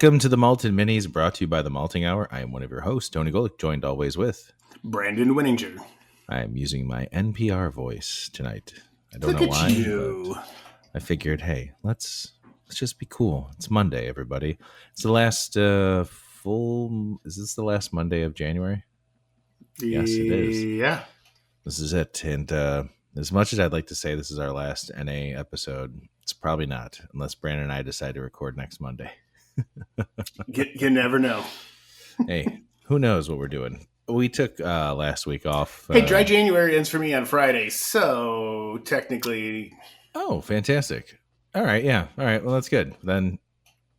Welcome to the Malted Minis, brought to you by the Malting Hour. I am one of your hosts, Tony Golick, joined always with Brandon Winninger. I am using my NPR voice tonight. I don't Look know at why, you. but I figured, hey, let's just be cool. It's Monday, everybody. It's the last Is this the last Monday of January? Yes, it is. Yeah. This is it. And as much as I'd like to say this is our last NA episode, it's probably not, unless Brandon and I decide to record next Monday. You never know. Hey, who knows what we're doing? We took last week off. Hey, dry January ends for me on Friday, so technically. Oh, fantastic. All right. Yeah. All right. Well, that's good. Then,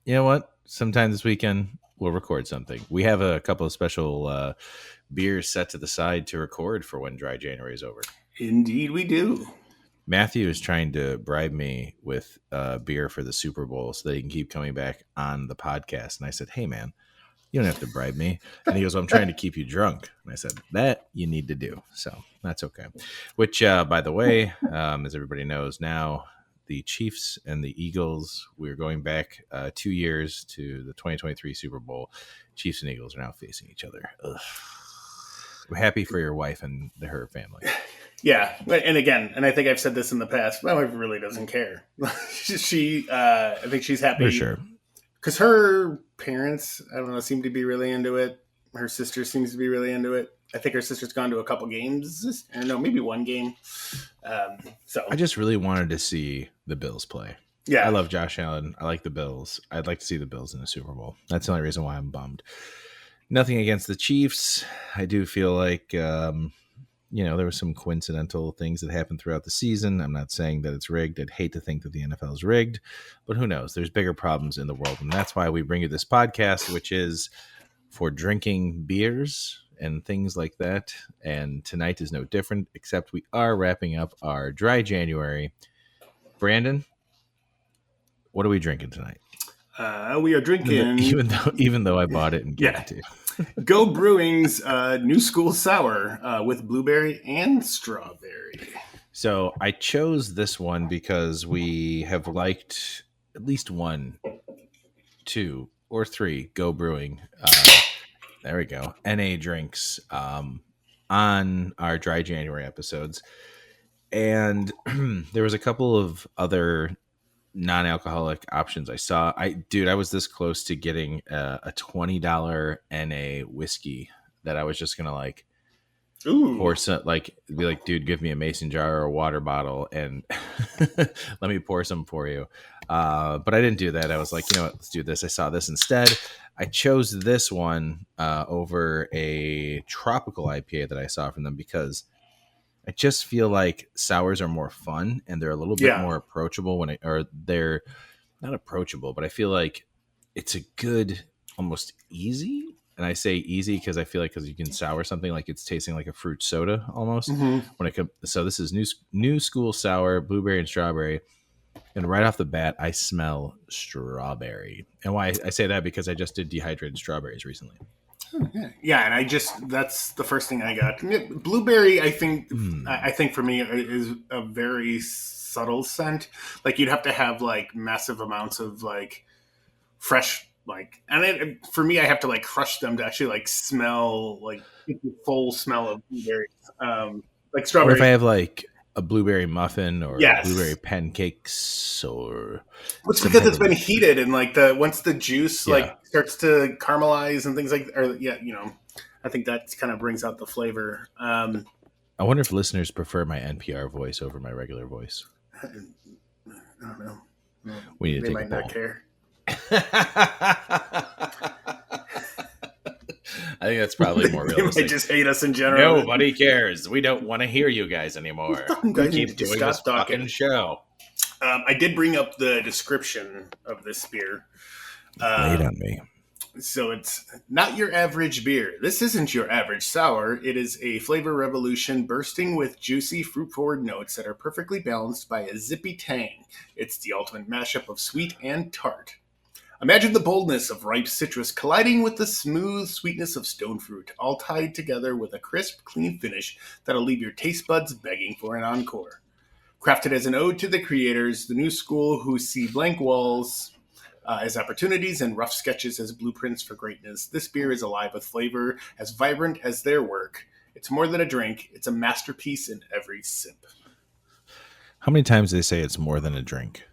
you know what? Sometime this weekend, we'll record something. We have a couple of special beers set to the side to record for when dry January is over. Indeed, we do. Matthew is trying to bribe me with beer for the Super Bowl so that he can keep coming back on the podcast. And I said, hey, man, you don't have to bribe me. And he goes, well, I'm trying to keep you drunk. And I said, that you need to do. So that's okay. Which, by the way, as everybody knows now, the Chiefs and the Eagles, we're going back 2 years to the 2023 Super Bowl. Chiefs and Eagles are now facing each other. Ugh. We're happy for your wife and her family. Yeah, and again, and I think I've said this in the past, my wife really doesn't care. I think she's happy. For sure. Because her parents, I don't know, seem to be really into it. Her sister seems to be really into it. I think her sister's gone to a couple games. I don't know, maybe one game. So I just really wanted to see the Bills play. Yeah. I love Josh Allen. I like the Bills. I'd like to see the Bills in the Super Bowl. That's the only reason why I'm bummed. Nothing against the Chiefs. I do feel like, there were some coincidental things that happened throughout the season. I'm not saying that it's rigged. I'd hate to think that the NFL is rigged, but who knows? There's bigger problems in the world. And that's why we bring you this podcast, which is for drinking beers and things like that. And tonight is no different, except we are wrapping up our dry January. Brandon, what are we drinking tonight? We are drinking, even though I bought it and gave it to you. Go Brewing's New School Sour with blueberry and strawberry. So I chose this one because we have liked at least 1, 2, or 3 Go Brewing. There we go. NA drinks on our dry January episodes. And there was a couple of other non-alcoholic options I saw. I was this close to getting a $20 NA whiskey that I was just gonna pour some, be like, dude, give me a mason jar or a water bottle and let me pour some for you. But I didn't do that. I was like, you know what, let's do this. I saw this instead. I chose this one over a tropical IPA that I saw from them because I just feel like sours are more fun and they're a little bit more approachable they're not approachable, but I feel like it's a good, almost easy. And I say easy because I feel like because you can sour something like it's tasting like a fruit soda almost. Mm-hmm. So this is new school sour, blueberry and strawberry. And right off the bat, I smell strawberry. And why I say that because I just did dehydrated strawberries recently. Yeah, and that's the first thing I got. Blueberry, I think for me is a very subtle scent. Like you'd have to have like massive amounts of like fresh for me I have to like crush them to actually like smell like the full smell of blueberries. Like strawberry. Or if I have like a blueberry muffin or blueberry pancakes or it's because it's been heated and like once the juice starts to caramelize and things like I think that kind of brings out the flavor. I wonder if listeners prefer my NPR voice over my regular voice. I don't know. We need to they take might a poll. Not care. I think that's probably more realistic. They might just hate us in general. Nobody cares. We don't want to hear you guys anymore. We keep doing this fucking show. I did bring up the description of this beer. Lay it on me. So it's not your average beer. This isn't your average sour. It is a flavor revolution bursting with juicy, fruit-forward notes that are perfectly balanced by a zippy tang. It's the ultimate mashup of sweet and tart. Imagine the boldness of ripe citrus colliding with the smooth sweetness of stone fruit, all tied together with a crisp, clean finish that'll leave your taste buds begging for an encore. Crafted as an ode to the creators, the new school who see blank walls as opportunities and rough sketches as blueprints for greatness. This beer is alive with flavor, as vibrant as their work. It's more than a drink, it's a masterpiece in every sip. How many times they say it's more than a drink?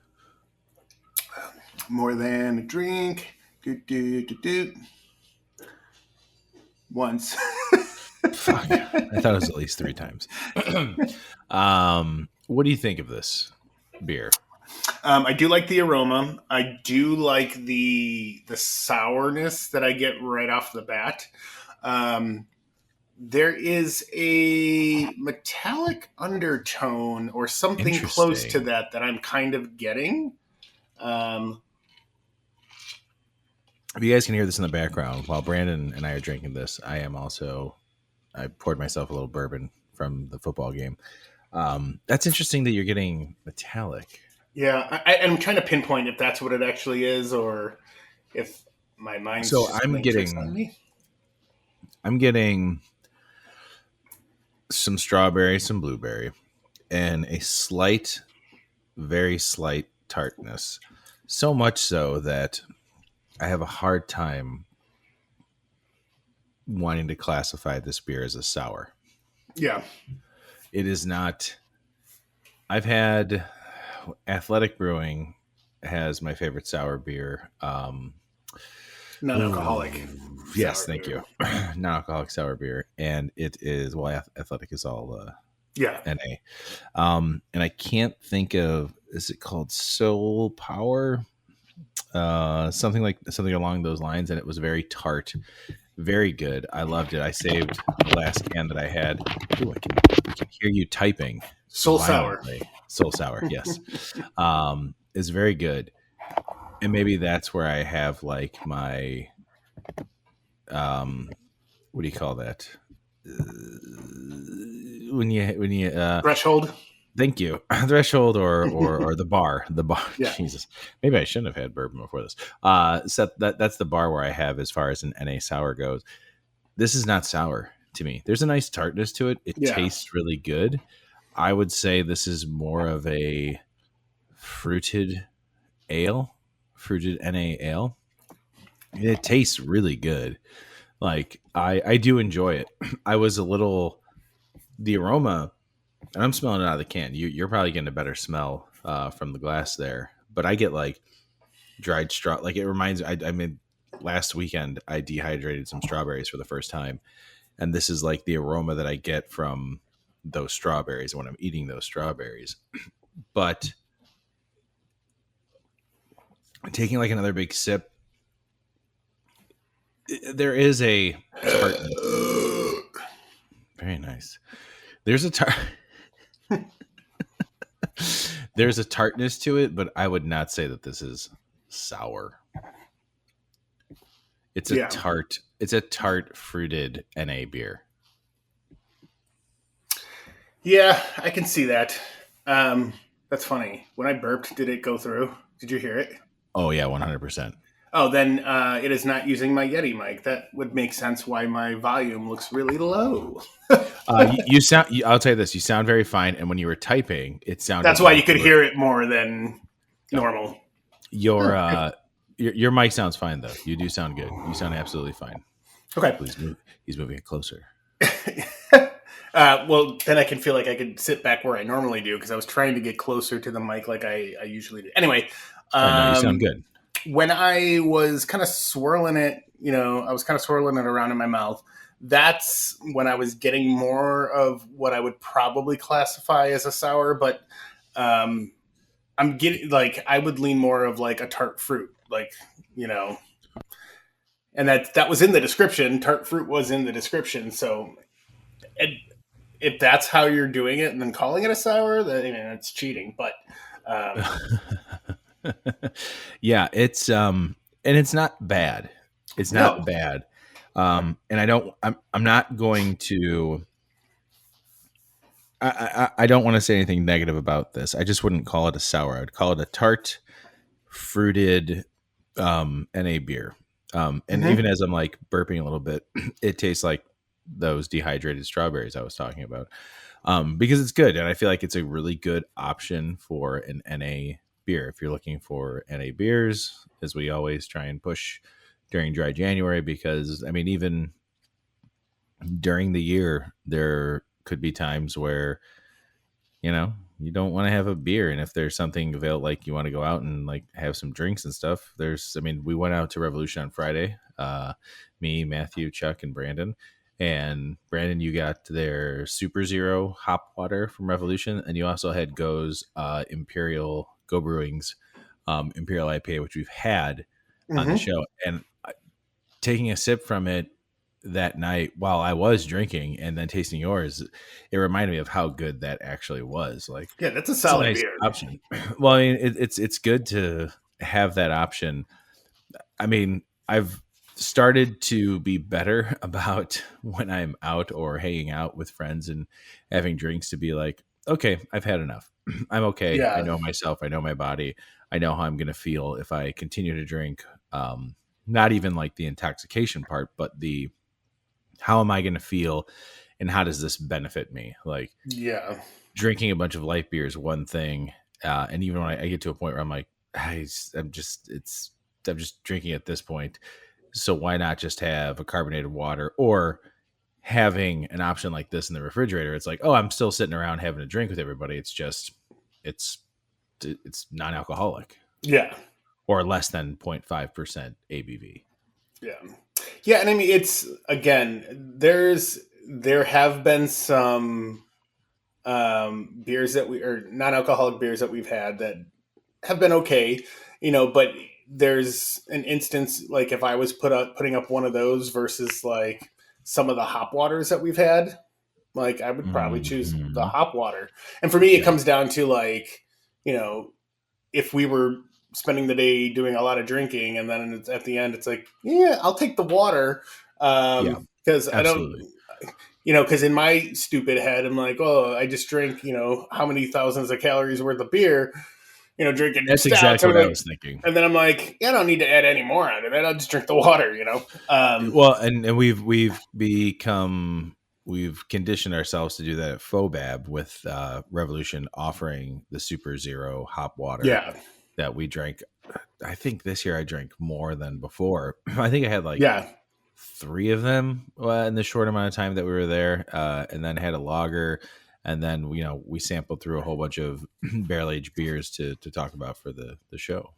More than a drink. Do, do, do, do. Once. Fuck. I thought it was at least 3 times. What do you think of this beer? I do like the aroma. I do like the sourness that I get right off the bat. There is a metallic undertone or something close to that I'm kind of getting. If you guys can hear this in the background, while Brandon and I are drinking this, I poured myself a little bourbon from the football game. That's interesting that you're getting metallic. Yeah, I'm trying to pinpoint if that's what it actually is or if my mind's So just playing tricks on me. I'm getting some strawberry, some blueberry, and a slight, very slight tartness. So much so that I have a hard time wanting to classify this beer as a sour. Yeah. It is not. I've had Athletic Brewing has my favorite sour beer. Non-alcoholic. Yes, thank you. Non-alcoholic sour beer, and it is Athletic is all NA. And I can't think of, is it called Soul Power? Something along those lines, and it was very tart, very good. I loved it. I saved the last can that I had. Ooh, I can hear you typing. Soul Sour. Soul Sour, yes. Is very good. And maybe that's where I have like my what do you call that? When you threshold. Thank you. Threshold or the bar. The bar. Yeah. Jesus. Maybe I shouldn't have had bourbon before this. So that's the bar where I have as far as an NA sour goes. This is not sour to me. There's a nice tartness to it. It tastes really good. I would say this is more of a fruited ale, fruited NA ale. It tastes really good. Like I do enjoy it. I was a little, the aroma, and I'm smelling it out of the can. You're probably getting a better smell from the glass there, but I get like dried straw. Like it reminds me, I made last weekend, I dehydrated some strawberries for the first time. And this is like the aroma that I get from those strawberries when I'm eating those strawberries. But taking like another big sip, there is a tartness. Very nice. There's a there's a tartness to it, but I would not say that this is sour. It's a tart. It's a tart fruited NA beer. Yeah, I can see that. That's funny. When I burped, did it go through? Did you hear it? Oh yeah, 100%. Oh, then it is not using my Yeti mic. That would make sense why my volume looks really low. You sound. I'll tell you this: you sound very fine, and when you were typing, it sounded. That's why you could hear it more than normal. Your mic sounds fine though. You do sound good. You sound absolutely fine. Okay, please move. He's moving it closer. Well, then I can feel like I could sit back where I normally do because I was trying to get closer to the mic like I usually do. Anyway, no, you sound good. When I was kind of swirling it, I was kind of swirling it around in my mouth. That's when I was getting more of what I would probably classify as a sour, but I'm getting like I would lean more of like a tart fruit, like and that was in the description. Tart fruit was in the description, so if that's how you're doing it and then calling it a sour, then it's cheating. But yeah, it's and it's not bad. It's not bad. And I'm not going to, I don't want to say anything negative about this. I just wouldn't call it a sour. I'd call it a tart fruited NA beer. And even as I'm like burping a little bit, it tastes like those dehydrated strawberries I was talking about. Because it's good. And I feel like it's a really good option for an NA beer. If you're looking for NA beers, as we always try and push during dry January, because I mean, even during the year, there could be times where you don't want to have a beer, and if there's something available, like you want to go out and like have some drinks and stuff, I mean, we went out to Revolution on Friday, me, Matthew, Chuck, and Brandon. And Brandon, you got their Super Zero hop water from Revolution, and you also had Go Brewing's Imperial IPA, which we've had on the Mm-hmm. show. And taking a sip from it that night while I was drinking and then tasting yours, it reminded me of how good that actually was. Like, Yeah, that's a it's a solid nice beer. option. Well, I mean, it's good to have that option. I mean, I've started to be better about when I'm out or hanging out with friends and having drinks to be like, okay, I've had enough. I'm okay. I Yeah, know myself. I know my body. I know how I'm going to feel if I continue to drink. Not even like the intoxication part, but the how am I going to feel and how does this benefit me? Like, yeah, drinking a bunch of light beer is one thing. And even when I get to a point where I'm like, I'm just drinking at this point. So why not just have a carbonated water, or having an option like this in the refrigerator? It's like, oh, I'm still sitting around having a drink with everybody. It's it's non-alcoholic yeah, or less than 0.5% ABV. yeah, yeah. And I mean, it's again, there have been some beers that we or non-alcoholic beers that we've had that have been okay, but there's an instance like if I was putting up one of those versus like some of the hop waters that we've had, like I would probably choose the Mm-hmm. hop water. And for me, it Yeah. comes down to like, you know, if we were spending the day doing a lot of drinking and then at the end it's like, yeah, I'll take the water. Yeah. Because I don't, Absolutely. because in my stupid head, I'm like, oh, I just drink, how many thousands of calories worth of beer, drinking That's stouts. exactly I'm what I like, was thinking. and then I'm like, yeah, I don't need to add any more onto that. I'll just drink the water. Well, and we've conditioned ourselves to do that at Fobab with Revolution offering the Super Zero hop water Yeah, that we drank. I think this year I drank more than before. I think I had like yeah, three of them in the short amount of time that we were there, and then had a lager, and then we sampled through a whole bunch of barrel aged beers to talk about for the show.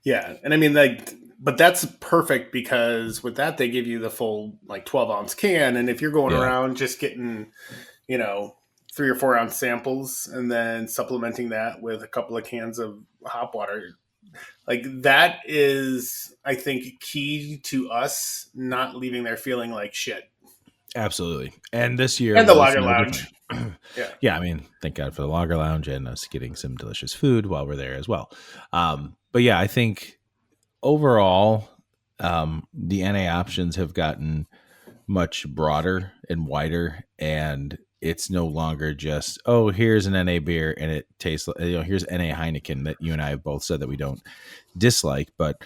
yeah. And I mean, like, but that's perfect because with that they give you the full like 12-ounce can, and if you're going Yeah, around just getting, you know, 3 or 4 ounce samples and then supplementing that with a couple of cans of hop water, like that is, I think, key to us not leaving there feeling like shit. absolutely. And this year And the was lager no lounge. different. Yeah. Yeah, I mean, thank God for the Lager Lounge and us getting some delicious food while we're there as well. But yeah, I think overall, the NA options have gotten much broader and wider, and it's no longer just, oh, here's an NA beer and it tastes like, here's NA Heineken that you and I have both said that we don't dislike, but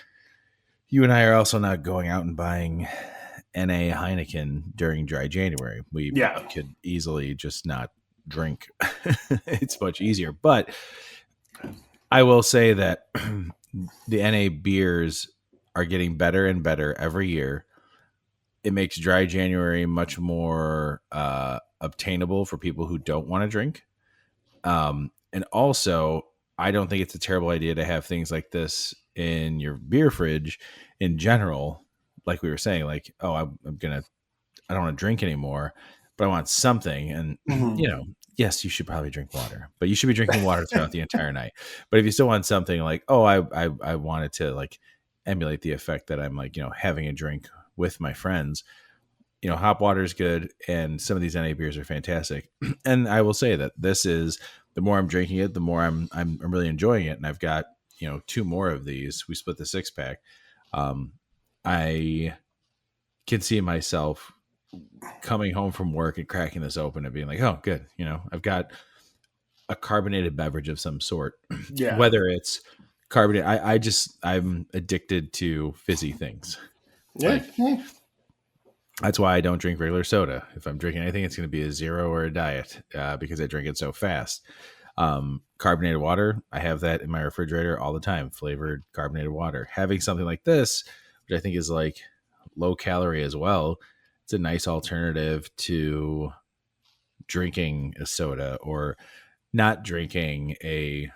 you and I are also not going out and buying NA Heineken during dry January. We Yeah. could easily just not drink. It's much easier. But I will say that the NA beers are getting better and better every year. It makes dry January much more obtainable for people who don't want to drink. And also, I don't think it's a terrible idea to have things like this in your beer fridge in general. Like we were saying, like, oh, I don't want to drink anymore, but I want something. And, Mhm. yes, you should probably drink water, but you should be drinking water throughout the entire night. But if you still want something like, oh, I wanted to like emulate the effect that I'm like, having a drink with my friends, hop water is good. And some of these NA beers are fantastic. And I will say that this is, the more I'm drinking it, the more I'm really enjoying it. And I've got, two more of these. We split the 6-pack. I can see myself coming home from work and cracking this open and being like, oh, good. I've got a carbonated beverage of some sort, Yeah. whether it's carbonated. I'm addicted to fizzy things. Yeah. Like, Yeah. that's why I don't drink regular soda. If I'm drinking anything, it's going to be a zero or a diet because I drink it so fast. Carbonated water, I have that in my refrigerator all the time. Flavored carbonated water. Having something like this, which I think is like low calorie as well, it's a nice alternative to drinking a soda or not drinking a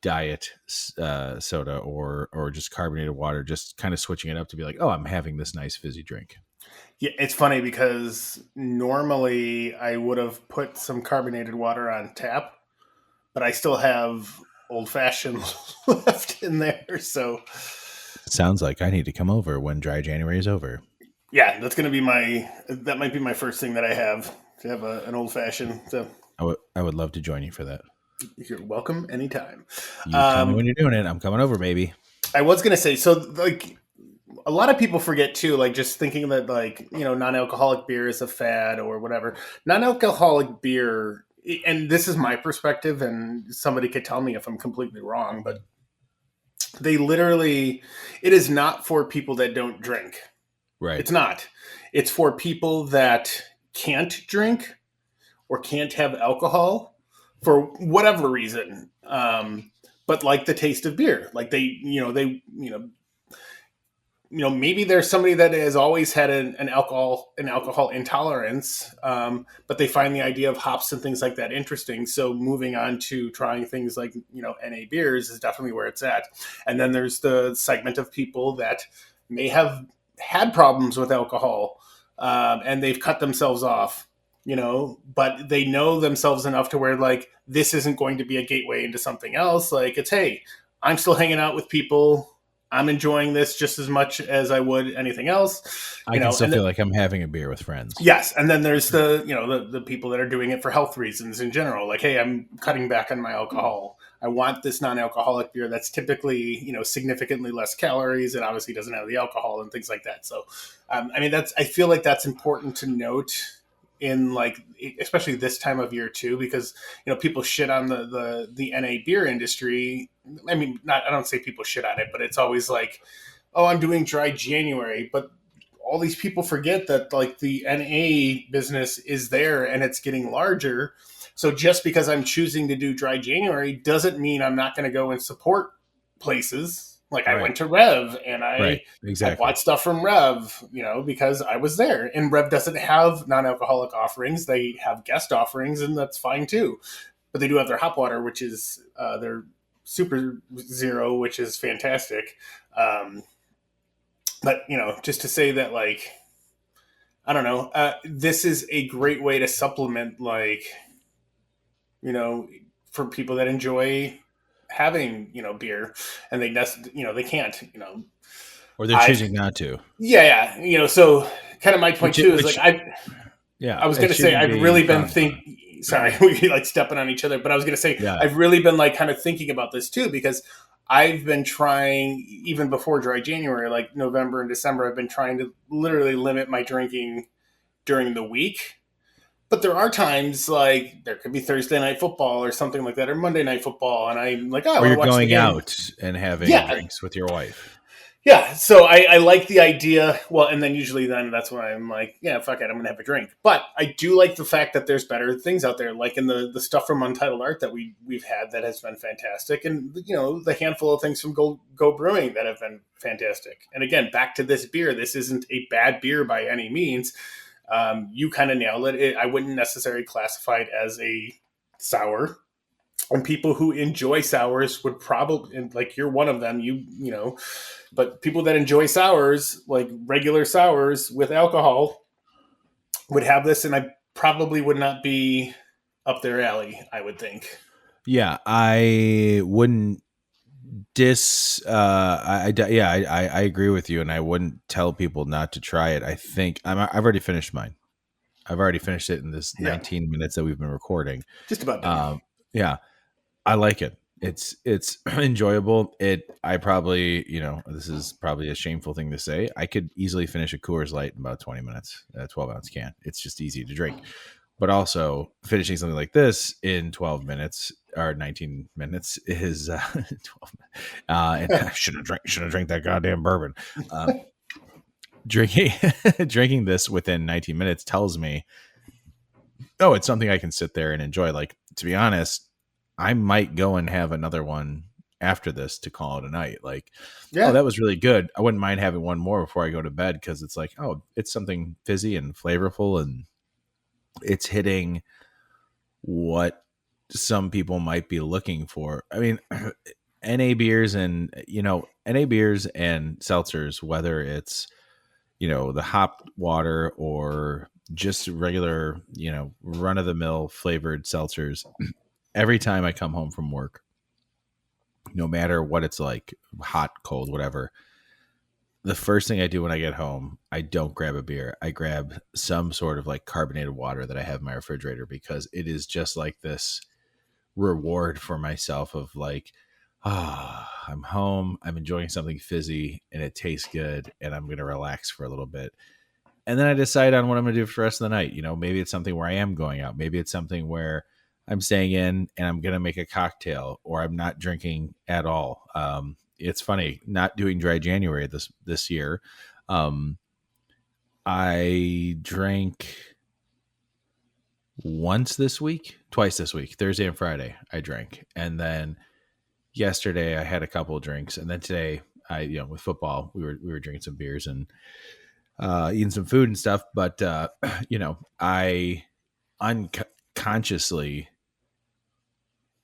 diet soda or just carbonated water, just kind of switching it up to be like, oh, I'm having this nice fizzy drink. Yeah, it's funny because normally I would have put some carbonated water on tap, but I still have old fashioned left in there. So Sounds like I need to come over when dry January is over. yeah, that might be my first thing that I have to have an old fashioned. So I would love to join you for that. you're welcome anytime. You tell me Um, when you're doing it. I'm coming over, baby. I was gonna say, so like a lot of people forget too, like just thinking that like non-alcoholic beer is a fad or whatever. Non-alcoholic beer, and this is my perspective, and somebody could tell me if I'm completely wrong, but they literally, it is not for people that don't drink. Right. It's not. It's for people that can't drink or can't have alcohol for whatever reason. But like the taste of beer, like maybe there's somebody that has always had an alcohol intolerance, but they find the idea of hops and things like that interesting. So moving on to trying things like NA beers is definitely where it's at. And then there's the segment of people that may have had problems with alcohol, and they've cut themselves off. But they know themselves enough to where like this isn't going to be a gateway into something else. Like it's, hey, I'm still hanging out with people. I'm enjoying this just as much as I would anything else, I can still feel like I'm having a beer with friends. yes. And then there's the people that are doing it for health reasons in general. Like, hey, I'm cutting back on my alcohol. I want this non-alcoholic beer that's typically, significantly less calories and obviously doesn't have the alcohol and things like that. So, I feel like that's important to note in like, especially this time of year too, because, people shit on the NA beer industry. I mean, I don't say people shit on it, but it's always like, oh, I'm doing dry January, but all these people forget that like the NA business is there and it's getting larger. So just because I'm choosing to do dry January doesn't mean I'm not going to go and support places. Like I Right. went to Rev and Right. I Exactly. bought stuff from Rev, because I was there. And Rev doesn't have non-alcoholic offerings; they have guest offerings, and that's fine too. But they do have their hop water, which is their Super Zero, which is fantastic. Um, but just to say that, like, I don't know, this is a great way to supplement, like, you know, for people that enjoy having beer, and they can't. Or they're I've choosing not to. Yeah, yeah. So kind of my point too is like Which yeah, I was it gonna say shouldn't I've be really been frowned upon. sorry, we like stepping on each other, but I was gonna say Yeah. I've really been like kind of thinking about this too, because I've been trying even before dry January, like November and December, I've been trying to literally limit my drinking during the week. But there are times like there could be Thursday night football or something like that, or Monday night football, and I'm like, oh, I Or want you're to watch the going game. out and having Yeah, drinks with your wife. yeah, so I like the idea. Well, and then usually then that's when I'm like, yeah, fuck it, I'm gonna have a drink. But I do like the fact that there's better things out there, like in the stuff from Untitled Art that we've had that has been fantastic, and the handful of things from Go Brewing that have been fantastic. And again, back to this beer, this isn't a bad beer by any means. You kind of nailed it. I wouldn't necessarily classify it as a sour, and people who enjoy sours would probably, and like you're one of them, but people that enjoy sours, like regular sours with alcohol, would have this, and I probably would not be up their alley, I would think. Yeah, I wouldn't I agree with you, and I wouldn't tell people not to try it. I think I've already finished mine. I've already finished it in this Yeah, 19 minutes that we've been recording. just about done. Um, yeah, I like it. It's enjoyable. I probably, this is probably a shameful thing to say. I could easily finish a Coors Light in about 20 minutes, a 12-ounce can. It's just easy to drink. But also finishing something like this in 12 minutes or 19 minutes is 12. And I shouldn't have drank that goddamn bourbon. Drinking drinking this within 19 minutes tells me, oh, it's something I can sit there and enjoy. Like, to be honest, I might go and have another one after this to call it a night. Like, oh, Yeah. that was really good. I wouldn't mind having one more before I go to bed because it's like, oh, it's something fizzy and flavorful, and it's hitting what some people might be looking for. I mean, NA beers and NA beers and seltzers, whether it's the hop water or just regular run of the mill flavored seltzers. Every time I come home from work, no matter what it's like, hot, cold, whatever, the first thing I do when I get home, I don't grab a beer. I grab some sort of like carbonated water that I have in my refrigerator because it is just like this reward for myself of like, I'm home, I'm enjoying something fizzy and it tastes good and I'm going to relax for a little bit. And then I decide on what I'm going to do for the rest of the night. Maybe it's something where I am going out. Maybe it's something where I'm staying in and I'm going to make a cocktail, or I'm not drinking at all. It's funny not doing dry January this year. I drank twice this week, Thursday and Friday. I drank, and then yesterday I had a couple of drinks, and then today with football we were drinking some beers and eating some food and stuff. But I unconsciously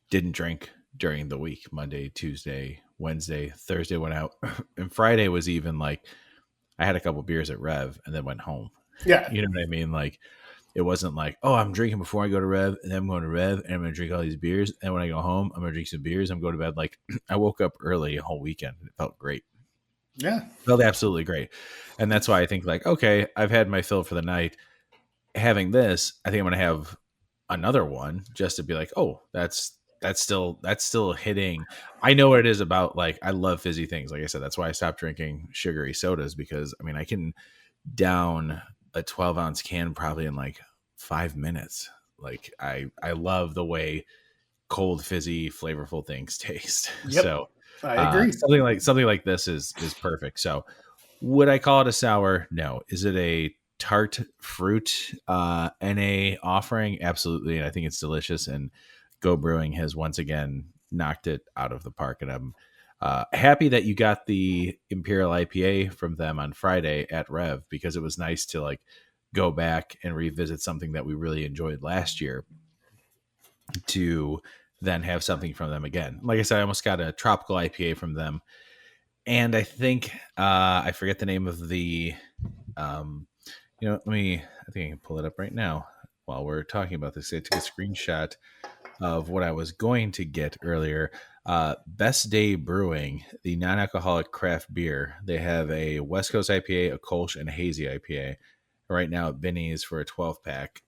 didn't drink during the week. Monday, Tuesday, Wednesday, Thursday went out, and Friday was even like I had a couple beers at Rev and then went home. Yeah. You know what I mean? Like it wasn't like, oh, I'm drinking before I go to Rev, and then I'm going to Rev and I'm going to drink all these beers, and when I go home, I'm going to drink some beers. I'm going to bed. Like I woke up early a whole weekend. It felt great. Yeah. Felt absolutely great. And that's why I think like, okay, I've had my fill for the night. Having this, I think I'm going to have another one just to be like, oh, that's still hitting. I know what it is about. Like I love fizzy things. Like I said, that's why I stopped drinking sugary sodas, because I mean I can down a 12-ounce can probably in like 5 minutes. Like I love the way cold fizzy flavorful things taste. Yep. So I agree. something like this is perfect. So would I call it a sour? No. Is it a tart fruit NA offering? Absolutely. And I think it's delicious. And Go Brewing has once again knocked it out of the park. And I'm happy that you got the Imperial IPA from them on Friday at Rev, because it was nice to like go back and revisit something that we really enjoyed last year, to then have something from them again. Like I said, I almost got a tropical IPA from them, and I think I forget the name of the. Um, I think I can pull it up right now while we're talking about this. I took a screenshot of what I was going to get earlier. Best Day Brewing, the non-alcoholic craft beer. They have a West Coast IPA, a Kolsch, and a hazy IPA. Right now at Benny's for a 12 pack,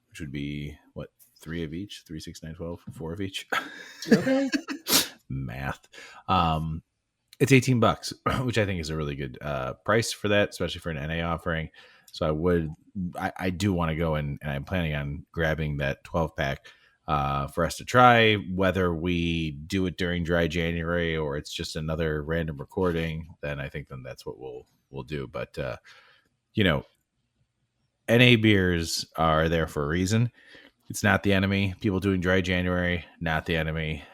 which would be what, three of each, 3, 6, 9, 12, four of each. Okay. Math. It's $18, which I think is a really good price for that, especially for an NA offering. So I do want to go and I'm planning on grabbing that 12 pack for us to try, whether we do it during dry January or it's just another random recording. Then I think that's what we'll do. But NA beers are there for a reason. It's not the enemy. People doing dry January, not the enemy.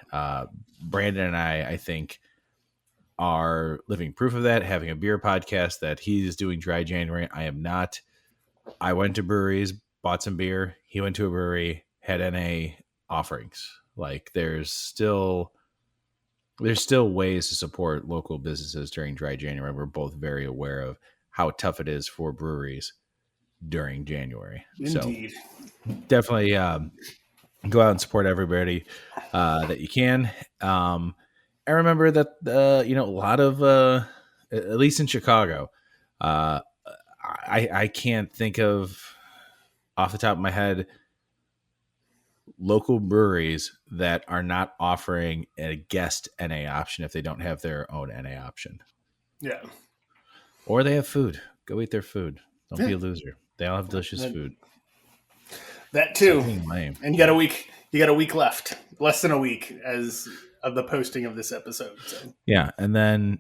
Brandon and I think, are living proof of that, having a beer podcast that he's doing dry January. I am not. I went to breweries, bought some beer. He went to a brewery, had NA offerings. Like there's still ways to support local businesses during dry January. We're both very aware of how tough it is for breweries during January. Indeed. So definitely go out and support everybody that you can. I remember that a lot of at least in Chicago, I can't think of off the top of my head local breweries that are not offering a guest NA option if they don't have their own NA option. Yeah. Or they have food. Go eat their food. Don't be Yeah. a loser. They all have delicious food. That Stop too. being lame. And you got a week. You got a week left. Less than a week as of the posting of this episode. So Yeah, and then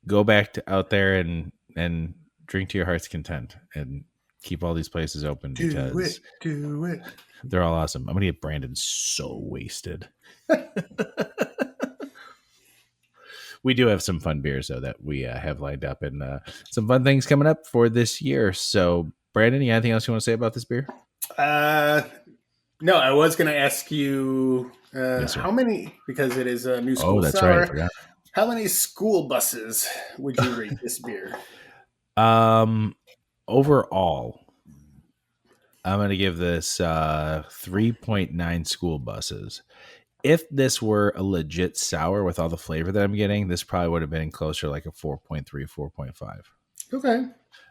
go back to out there and drink to your heart's content and Keep all these places open Do because it. they're all awesome. I'm going to get Brandon so wasted. We do have some fun beers, though, that we have lined up and some fun things coming up for this year. So, Brandon, you have anything else you want to say about this beer? No, I was going to ask you Yes, sir. how many, because it is a new school Oh, that's sour. right. I forgot. How many school buses would you rate this beer? Overall, I'm going to give this 3.9 school buses. If this were a legit sour with all the flavor that I'm getting, this probably would have been closer to like a 4.3, 4.5. Okay.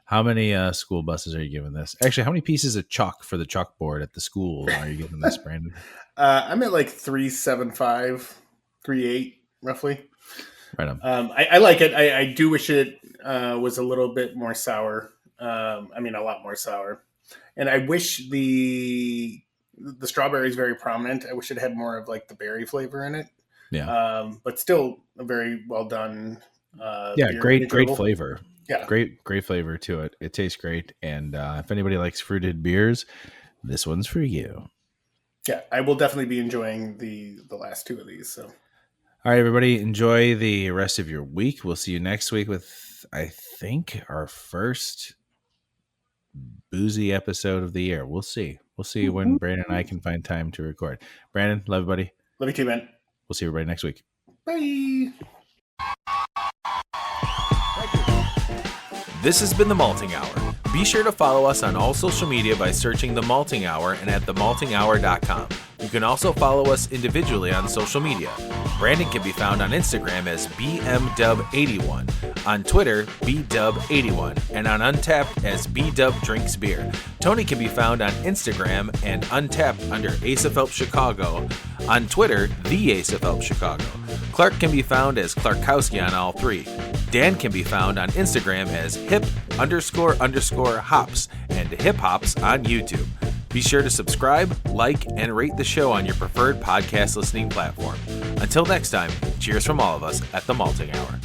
How many school buses are you giving this? Actually, how many pieces of chalk for the chalkboard at the school are you giving this, Brandon? I'm at like 3.75, 3.8, roughly. Right on. I like it. I do wish it was a little bit more sour. A lot more sour. And I wish the strawberry is very prominent. I wish it had more of like the berry flavor in it. Yeah. But still a very well done. Beer. Great flavor. Yeah. Great flavor to it. It tastes great. And if anybody likes fruited beers, this one's for you. Yeah, I will definitely be enjoying the last two of these. So, all right, everybody, enjoy the rest of your week. We'll see you next week with, I think, our first boozy episode of the year. We'll see. We'll see when Brandon and I can find time to record. Brandon, love you, buddy. Love you too, man. We'll see everybody next week. Bye. This has been The Malting Hour. Be sure to follow us on all social media by searching The Malting Hour and at themaltinghour.com. You can also follow us individually on social media. Brandon can be found on Instagram as BMDub81, on Twitter, BDub81, and on Untapped as BDubDrinksBeer. Tony can be found on Instagram and Untapped under Ace of Help Chicago, on Twitter, The Ace of Help Chicago. Clark can be found as Clarkowski on all three. Dan can be found on Instagram as hip__hops and hip hops on YouTube. Be sure to subscribe, like, and rate the show on your preferred podcast listening platform. Until next time, cheers from all of us at the Malting Hour.